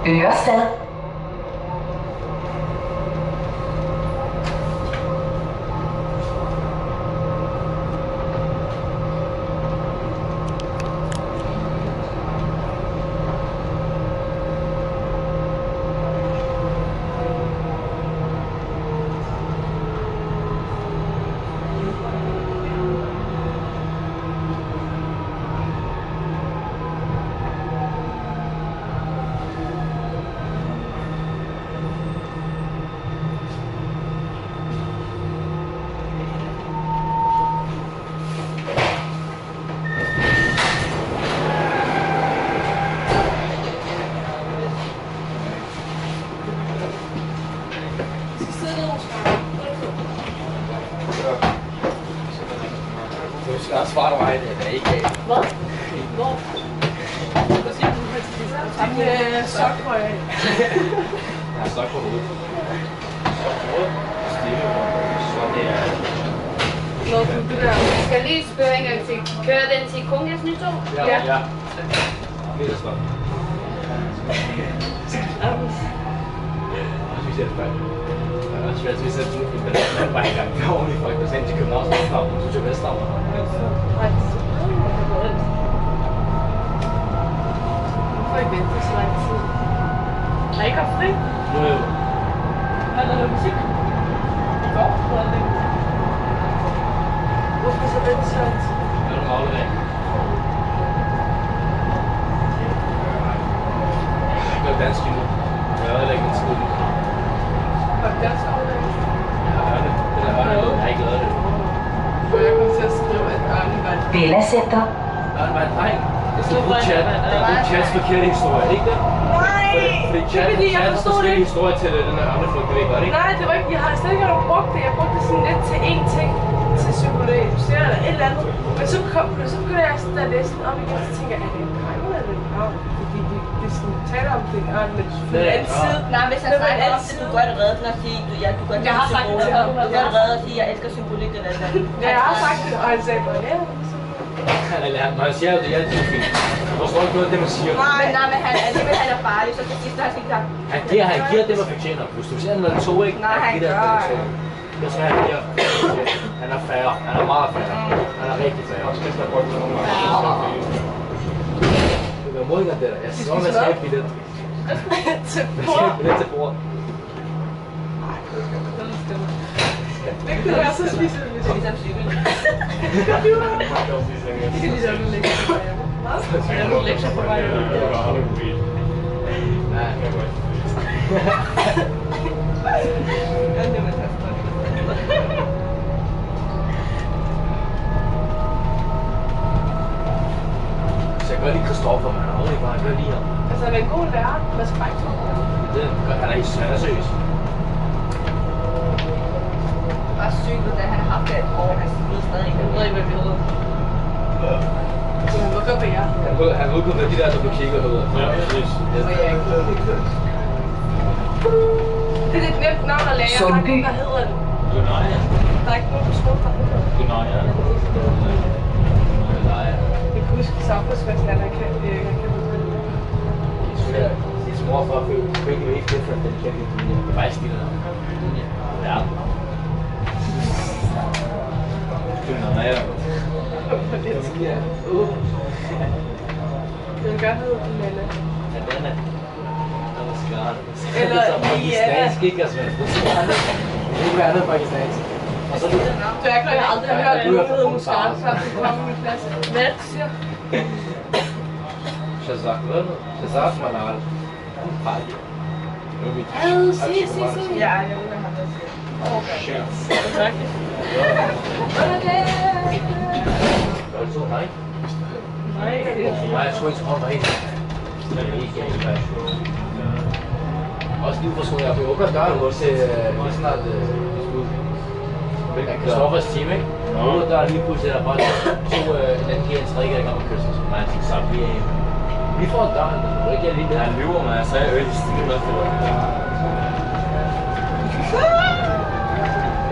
Ørsted. Svarer du mig, det er ikke af. Hvad? Hvor? Din sokkrøg af. Jeg har sok på hovedet. Sok på hovedet. Stille. Så det er... Nå, det der. Jeg skal lige spørge en gang til. Kører den til Kongens Nytår? Ja. Lidt af stop. Jeg synes, det er spændt. Det er også svært, hvis jeg synes, at det er bare en gang. Jeg har ordentligt folk, der sendte til Københavns Lufthavn, og så til Vesthavn. Nej, hvorfor ikke vente så lang tid? Har I ikke haft fri? Jo. Har I lavet musik? I går? Hvorfor så vente så lang tid? Det er nogle aflevering. Jeg har ikke dansk endnu. Jeg har heller ikke en skole. Har du dansk aflevering? Jeg har det. Jeg har ikke lavet det. For jeg kom til at skrive, at Arne var et Bella Center. Arne var en dreng. Det er sådan en god chat. Det er en god chats forkerte historie, ikke det? Nej! Fordi Det er fordi, jeg forstod det ikke. historie til den her Arne flugt, det ved jeg godt, ikke? Nej, det var ikke. Jeg har slet ikke brugt det. Jeg brugte det sådan lidt til én ting. Til psykologisere eller et eller andet. Men så begyndte jeg sådan at læse den op igen, så tænker jeg, er det en dreng eller en drag? Fordi de sådan taler om det, og men på den anden side. Nej, hvis han snakker om det, du gør det redden og sige, du gør det symboler. Du gør det redden og sige, jeg elsker symbolik eller andet. Ja, jeg har sagt det, og han sagde bare, ja. Når han siger det, er altid fint. Jeg forstår ikke noget af det, man siger. Nej, men alligevel han er farlig, så til sidst har han sagt, Han giver det, man fortjener. Hvis du siger, han er to, ikke? Nej, han gør. Jeg skal have mere. Han er færre. Han er meget færre. Han er rigtig færre. Det er modig det der. Jeg siger, at jeg skal have billet. Til Jeg skal bord. have billet til bordet. Det kunne være så spiser vi det er ligesom cykel. Det kan lige sådan lægge på vej hjemme. Hvad? Er du lektier på vej hjemme? Nej, jeg går Så jeg kan godt lide Christoffer, men han er ordentligt bare, jeg kan godt lide ham. Altså, han er en god lærer. Hvad skal bare ikke tro? Det er godt, han er seriøs. Bare cyklet, da han har haft det et år, han ved stadig ikke. Jeg ved ikke, hvad vi hedder. Så han må gå på jer. Han er udgået med de der, der blev kigget herude. Ja, præcis. Det er lidt nemt navn at lære. Jeg har ikke, der hedder det. Gunaya. Der er ikke nogen på skole, der hedder det. Gunaya. Jeg kan huske samfundsfesten, han kan huske det. His more far pretty way different than Kevin Dunia. Det er faktisk det der. Dunia. Ja. Gunaya. Ja. Den gør hedder Nana. Ja, den er. Eller pakistansk, ikke? Altså, det er ikke andet pakistansk. Og så er det... Du er klar, jeg har aldrig hørt nogen hedder Muskat, så du kommer i min klasse. Hvad er det, du siger? Shazak, hvad nu? Shazak Manal. Party. Sig. Ja, jeg ved, hvad han vil sige. Shit. Tak. Var det så? Nej. Nej. Nej, jeg tror ikke, at nej. Det er ikke galt. Også lige for jeg åbner døren til lige snart Christoffers team, ikke? Og der er lige pludselig der bare to en anden giver en tredje, der kommer og kysser. Så man tænker så vi får døren, men du ikke er lige der. Han lyver mig, så er jeg øl stil med for det.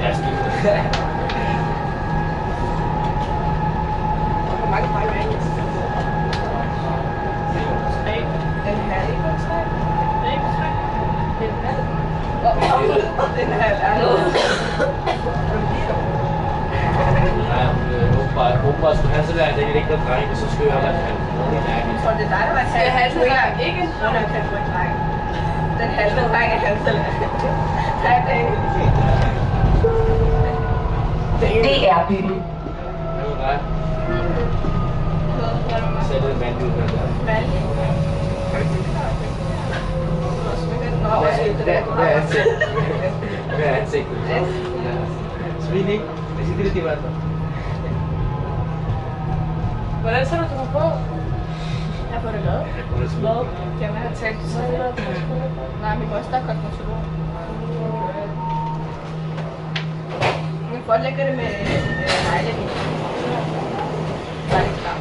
Ja, stil. Hvor mange fejl er det? 3. Den her, ikke? 3. Den her lærer. Nej, åbenbart skulle han så være en ikke der dreng, og så skulle jeg have været Jeg tror, det er dig, der var Skal han så være ikke en Hun er kaldt for en dreng. Den halve dreng er han selv. Hej, Daniel. Det er byen. Nej. Sæt det mand ud der. Hvad er ansigtet? Hvad er ansigtet? Svin ikke? Hvad siger det, var Hvordan ser du på? Jeg får det lavet. Hvad? Kan man have talt til sig? Nej, min moster er konfirmation. Man kan godt lægge det med negle i. Så er det klart.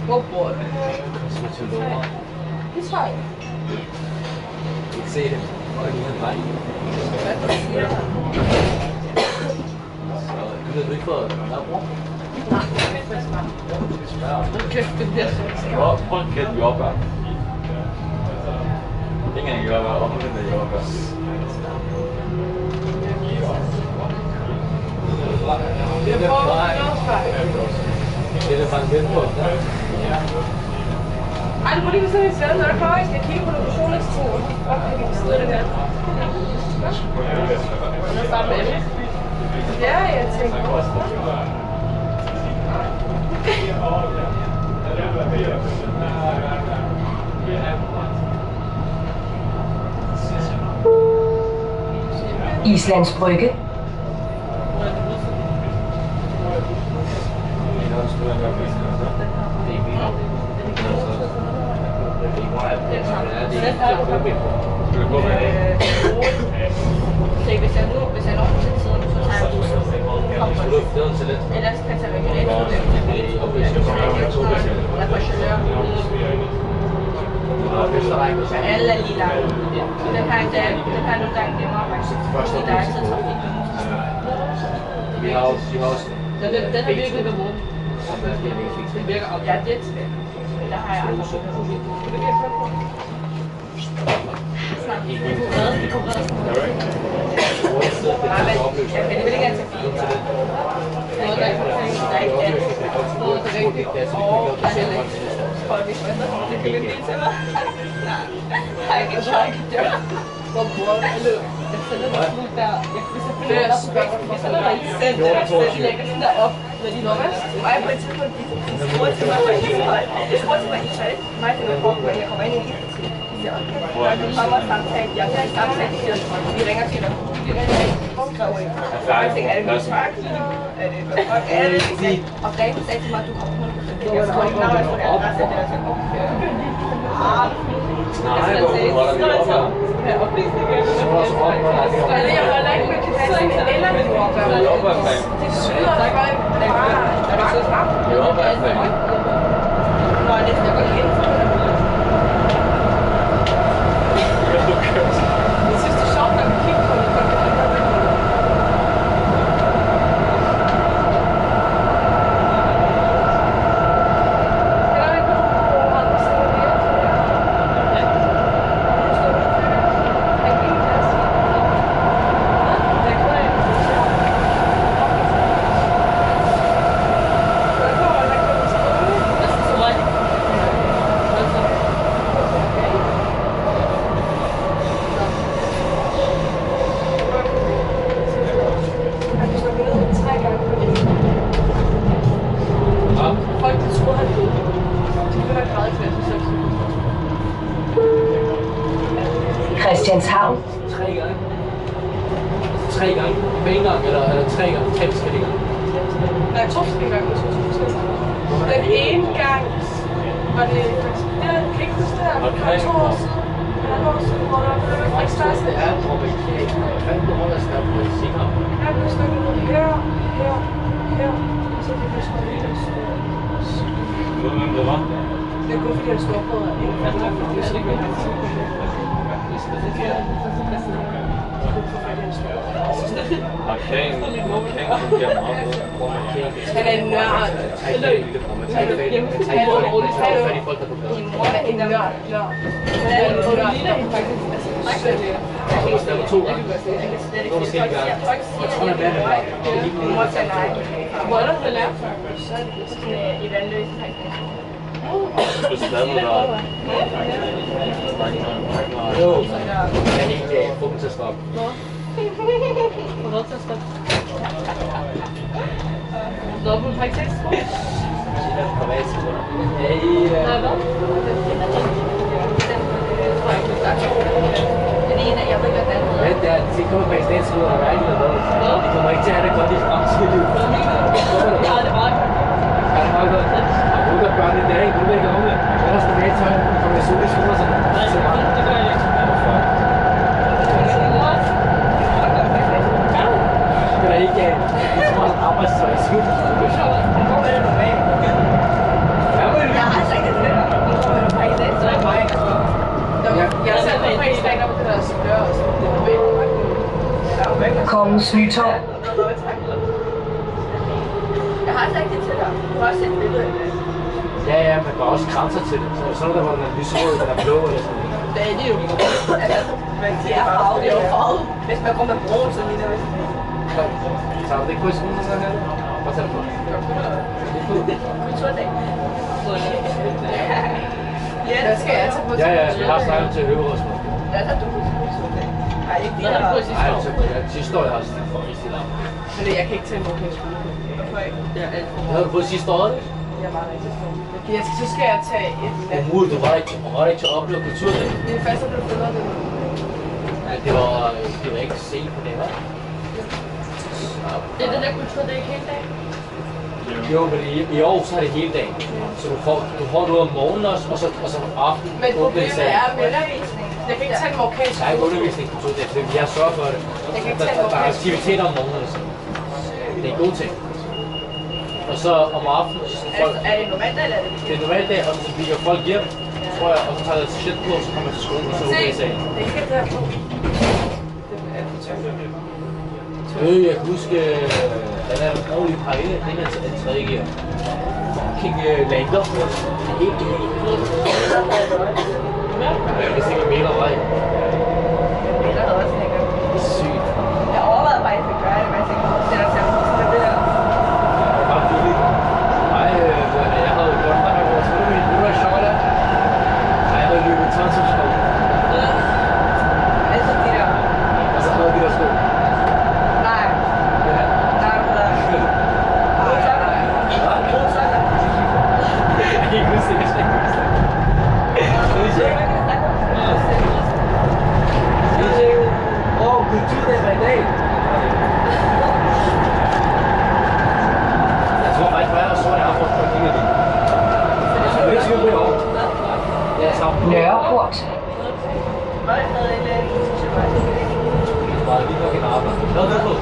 Hvor bor du? Det tror jeg. Ikke se det. Og det er en dreng. Hvad siger du? Du ved ikke for bror? Nej, det er smart. Kæft, det bliver så. Prøv at kætte jordbær. Ikke engang jordbær, omvendt af jordbær. Det er det fra en ven på. Ej, du må lige sådan en sted, når der kommer, jeg skal kigge på nogle personlighedsting. Okay, vi kan sidde det der. Nu starter med Emma. Ja, jeg tænker også. Islands Brygge. Hvis jeg når til tiden, så tager jeg bussen. Ellers kan jeg tage regionaltog. Jeg får chauffør. Alle er lige langt. Den her nogle gange nemmere faktisk. Fordi der er altid trafik. Vi har også... Den har virkelig været morgen. Den virker op. Ja, det er til. Der har jeg andre. Jeg vil ikke have til fint. Noget, der ikke er ikke noget, der er rigtigt. Og der er heller ikke folkesvenner. Det kan lidt lige til mig. Nej, har jeg ikke en chok i dør. Hvor bor du? Jeg sender dig sådan der. Hvis jeg finder dig på væk, hvis jeg lader ikke selv, så lægger sådan der op. Når de når mig på et tidspunkt, de spurgte til mig, de spurgte til mig i talt. Mig til noget form, jeg kommer ind i en tid. Når de kommer samtale, jeg bliver i samtale, de ringer til dig. De ringer til dig. Jeg tænker, er det min smak? Er det hvad fuck er det? Og Grete sagde til mig, at du kommer 100%. Jeg tror ikke, når jeg får adresse, det er sådan, okay. Nej, hvor er der lige op? Jeg holder ikke med kassen eller med jordbær. Det syder folk bare. Jordbær er færdig. Nå, det skal gå ind. Jeg synes, det er sjovt, når vi kigger på det. Christianshavn. 3 gange. 3 gange. På en gang, eller 3 gange. 3 forskellige gange. Nej, 2 forskellige gange. Den ene gang var det der kækkes der for 2 år siden. Hvor der var det Frederiksstad. Det er, hvor vi ikke kan holde os der på et sikkert. Jeg blev snakket ud her. Og så fik jeg snakket ud her. Ved du, hvem det var? Det er kun fordi, jeg står på, at jeg ikke fandt mig, fordi jeg så ikke vil have det. få fat i en stor. Markering fungerer meget bedre. Hvor markering Han er en nørd. Han er lille bror. Man tager fat i folk, der på gaden. Min mor er en nørd. Han er en nørd. Jeg kan også lave 2 gange. Det var måske ikke gange. Jeg tror, han er mere end det. Min mor sagde nej. Hvor er der for lærer? Så er det sådan i vandløs. Hvis det er noget, jo, jeg er ikke få dem til at stoppe. Hvor er det stoppe? Du er på praktikskole? Det er privatskoler. Ja, Nej, hvad? Jeg ved ikke, hvad ja, det er, de kommer på ekstensskoler og værker eller noget. De kommer ikke til at have det godt i fremtiden. Ja, det er meget godt. Ja, det er meget godt. Og du kan børn i dag, du ved ikke om det. Jeg er stadig tøj, kommer i sol i skoler sådan. Nej, det gør jeg ikke. Det er ikke så meget arbejdstøj i skolen. Hvor er det normalt? Jeg har altså ikke det der. Så er det mig. Jeg har selv på en dag, der begynder at spørge os. Det er normalt. Kongens Nytorv. Jeg har altså ikke det til dig. Du har også set et billede af det. Ja, men der er også grænser til det. Så sådan der, hvor den er lyserød, den er blå eller sådan noget. Det er det jo. Men det er farvet. Det er jo farvet. Hvis man går med brun, så ligner det. Så er det ikke på i skolen, så her? Hvad tager du på? Kulturdag. Ja, der skal jeg tage på. Ja, vi har snakket til øverådsmødet. Ja, der er du på kulturdag. Nej, ikke Hvad har du på sidste Nej, år? så sidste år, jeg har vist det der. Men jeg kan ikke tage imod på skole. Hvorfor ikke? Det er alt for Hvad havde du på sidste år? Jeg var der ikke sidste år. Så skal jeg tage et land. Umuligt, du var ikke til at opleve kulturdag. Det er først, at du føder det. Ja, det var ikke sent på det, hva'? Det er den der kulturdag ikke hele dagen? Jo, men i år så er det hele dagen. Så du får noget om morgenen også, og så om aftenen. Men problemet er undervisning. Jeg kan ikke tage en marokkansk. Der er ikke undervisning på kulturdag, for jeg sørger for det. Jeg kan ikke tage Der er aktiviteter om morgenen og sådan. Det er en god ting. Og så om aftenen, så skal folk... Er det en normal dag, eller er det Det er en normal dag, og så bliver folk hjem, tror jeg, og så tager jeg til shit på, og så kommer jeg til skolen, og så åbner jeg sagen. Det er ikke det her på. Det er alt for tørt. Jeg kan huske, den er en ordentlig pakke, det er en tredje gear. Fucking længder. Helt jeg vidste ikke, hvad jeg mener vej. Jeg havde også længere. Det er sygt. Jeg overvejede bare, at jeg skulle gøre det, men jeg tænkte, det er der selv. Så det der. Bare billigt. Nej, jeg havde gjort der med vores udvind. Nu er jeg sjovt der. Jeg havde løbet tonsomsko. Altså de der. Og så havde de der sko. Nej. Ja. Nej, det der. Jeg kan ikke huske det, jeg skal ikke huske det. Skal vi tjekke? Skal vi tjekke? Kulturdag var i dag. Jeg tror faktisk, at jeg så det aften på kigget lige. Jeg er lidt tvivl på i år. Ja, sammen. Nørreport. Hvad havde I lært? Det var lige nok en arbejde. Hvad er det på?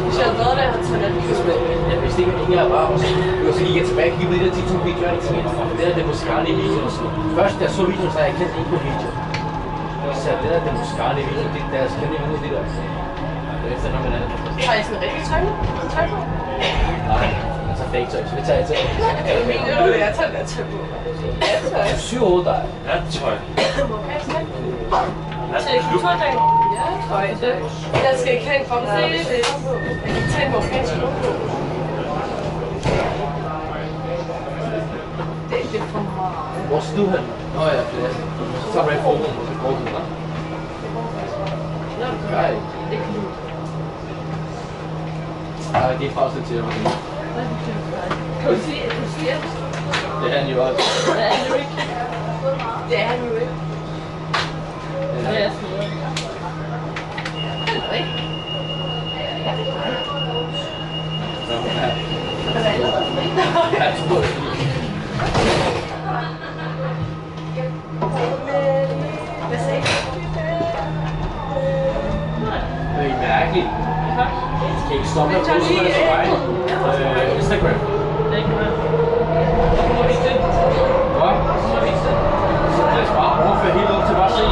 Hvis jeg havde været der, havde jeg taget Jeg vidste ikke, at ingen af var også. Det var så gik jeg tilbage og kiggede på de der TikTok-videoer, og jeg tænkte, fuck, det der, det er Muscani i videoen. Først, da jeg så videoen, så havde jeg kendt ikke på video. Så det der, det er Muscani i videoen, det er, jeg kendte ikke ud af det der. Det er efter noget med andet. Har I sådan rigtig tøj på? Nej, altså fake tøj, så det tager jeg til. Jeg tager det tøj på. Ja, tøj. 7 år, der er. Ja, tøj. Til kulturdag? Ja, tøj. Jeg skal ikke have en form, der er fedt på. Jeg kan tage en marokkansk sko på. Det er for meget. Hvor skal du hen? Nå ja, det er. Så tager du ikke formen, og så går du, hva'? Nej. Det kan du. Nej, det er faktisk lidt til at være. Kan du sige, at du siger det? Det er han jo også. Hvad er det jo ikke? Det er han jo ikke. Hvad er jeg sådan noget? Ikke? Ja, jeg tror det. Hvad sagde du? Det er mærkeligt. Skal ikke stoppe med at bruge det for mig? Instagram. Hvad? Så lad os bare overføre helt op til bare se.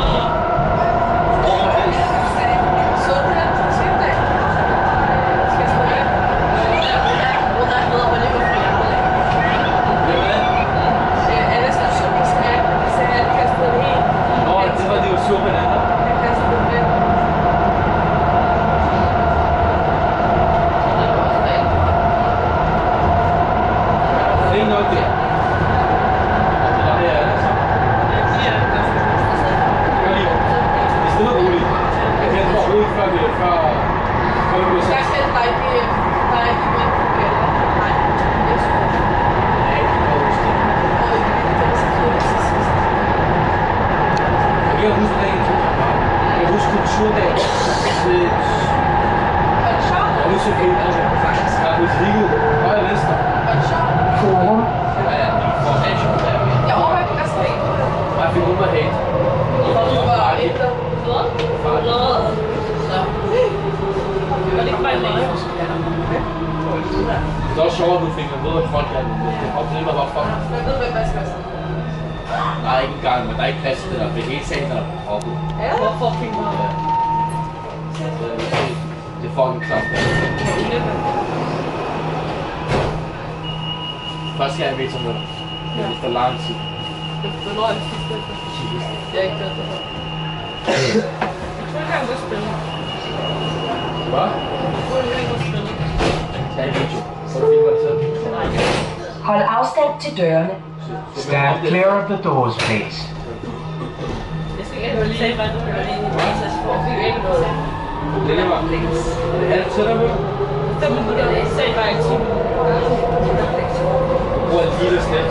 Der er ikke vand på galler. Nej, jeg synes det. Nej, det var huske det. Jeg kan huske dagen til København. Jeg kan huske kulturdagen. Var det sjovt? Jeg husker det faktisk. Jeg har huske Riget. Højre Vester. Var det sjovt? Forum. Ja, for nation der. Jeg overvejer på resten af det. Og jeg fik ud med hate. Du var efter. Det var lidt bare meget. Det er også sjovt, at du fik at vide, at folk er det. Og det var bare folk. Jeg ved, hvem der skal være. Nej, ikke engang, men der er ikke plads til det. Det er helt sagen, der er hoppet. Ja. Hvorfor fik man det? Det er fucking klart. Første gang jeg ved som det. Det er for lang tid. Hvornår er det sidste? Jeg har ikke hørt det her. Jeg tror ikke, det er spændende. Hvad? Jeg tror ikke, det er spændende. Tag en video. Så er det fint, hvad det er. Hold afstand til dørene. Stand clear of the doors, please. Jeg skal ikke lige hvad du gør lige i process for. Jeg fik ikke noget. Det er bare. Er det til dig med? 5 minutter. Selv bare ikke 10 minutter. Hvor er det lille snæt?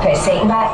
Fasanvej.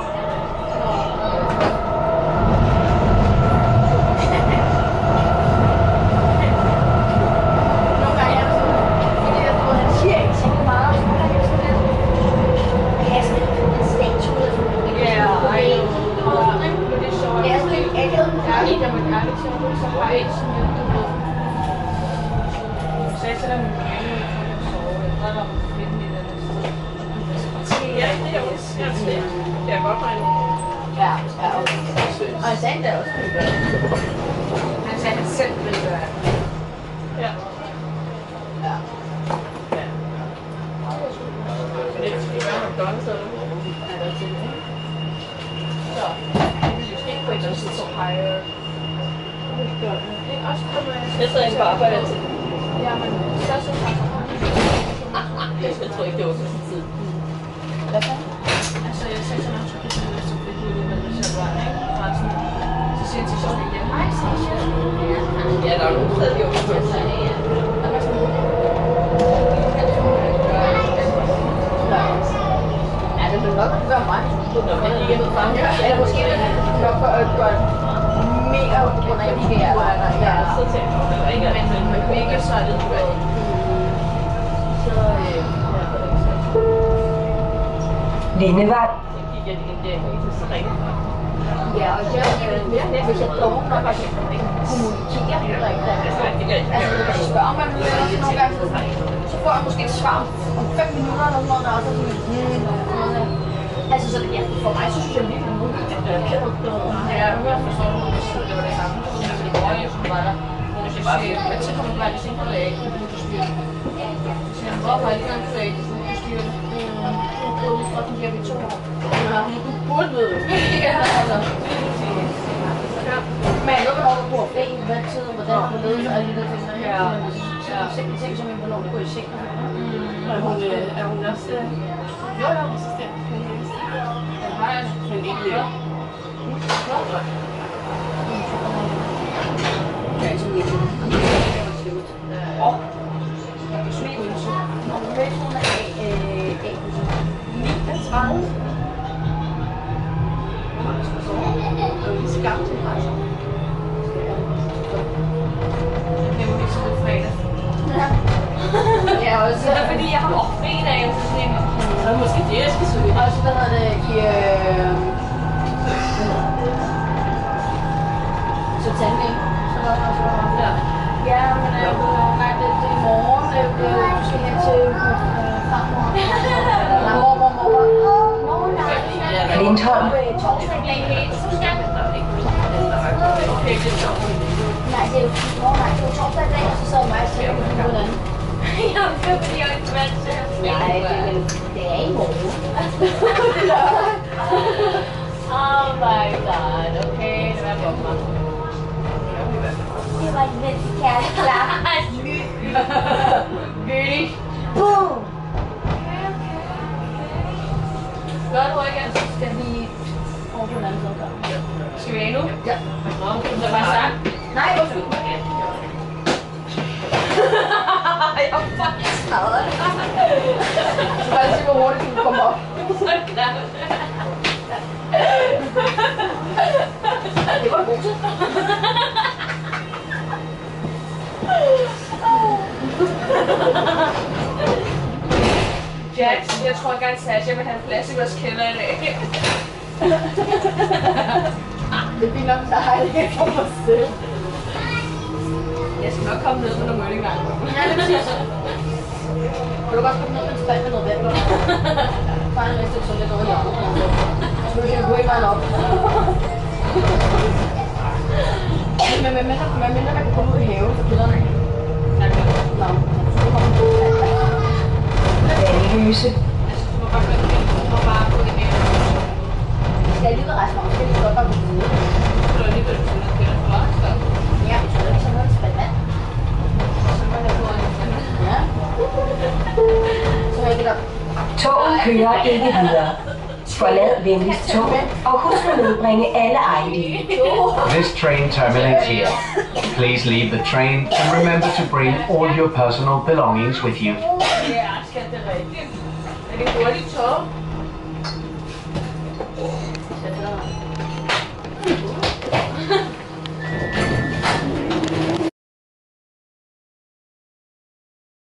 Jeg sidder inde på arbejde til. Jamen, så jeg tror ikke, det var sådan tid. Hvad så? Altså, jeg sagde sådan, at jeg skulle så fedt ud, men hvis jeg var, ikke? Så siger jeg til Sofie, ja, hej, Sasha. Ja, der er nogen steder, de også på sig. Og hvad sådan? Ja, det vil nok være mig. Men ikke noget frem. Eller måske vil det nok gøre mega på grund af, at vi ikke er der. Ja, så tænker jeg, det var ikke alt. Men mega så er det du er. Så, Lindevej. så gik jeg lige der, så ringede Ja, og hvis jeg dog nok også kommunikerer heller ikke rigtigt. Altså, hvis jeg spørger mig nogle gange, så får jeg måske et svar om 5 minutter eller noget, og så sådan, altså, så ja, for mig, så synes jeg virkelig, at det er kædet. Ja, jeg forstår, at det var det samme. Det var jo, som var der. Men så kommer bare lige på lag, du styrer. Så jeg var bare lige gang på lag, du styrer. Jeg har fra den her i 2 år. Du burde vide det. Ja, altså. Men jeg ved, hvornår du bruger fri, hvad tid, hvordan du ledes og alle de der ting. Ja. Simpelthen ting, som hvornår du går i seng. Er hun også... Jo, jeg er assistent. Den har jeg, men ikke lige. Ja, så lige til. Og smikulse. Når du hører sådan af 39. Skam til mig. Det må vi så på fredag. Ja, og så Det er fordi, jeg har fredag, så sådan en... Så er måske det, jeg skal søge. og så hvad hedder det i så tandlæge. Så var der også der. Ja, men nej, det er i morgen. Du skal hen til farmor. Nej, mormor. Lindholm. Torsdag dag. Så skal Okay, det er sjovt. nej, det er jo torsdag dag, og så sad mig og sagde, at vi kunne hinanden. Jeg er fordi, jeg er ikke vant til at spille. Nej, det er i morgen. Oh my god, okay, det var godt mig. Det var et vældig kærligt klap. Really? Boom! Gør du ikke, altså? Skal vi over på den anden side? Skal vi af nu? Ja. Nå, så bare sagt. Nej, undskyld. Jeg er fucking smadret. Så bare lige se, hvor hurtigt du kommer op. Så klart. Det var du god til. Jax, jeg tror gerne, Sasha vil have en plads i vores kælder i dag. Det er fint nok, der har jeg det for mig selv. Jeg skal nok komme ned på nogle mødingang. Ja, det er præcis. Kan du godt komme ned med en spand med noget vand? Bare en riste så lidt over hjørnet. Så du kan gå i vejen op. Men mindre man kan komme ud i haven for kilderne. Nå, så kommer man ud af. Vandløse. Altså, du må bare gøre det. Du må bare gå det mere. Skal jeg lige ved rejse mig? Skal jeg godt bare gå videre? Så er det alligevel sådan noget kælder for os, så. Ja, jeg tror ikke, så noget en spand vand. Så må jeg gå en Ja. Så hører det der. Toget kører ikke videre. Forlad venligst toget, og husk at medbringe alle ejendele. This train terminates here. Please leave the train and remember to bring all your personal belongings with you. Ja, skat, det er rigtigt. Er det hurtigt tog?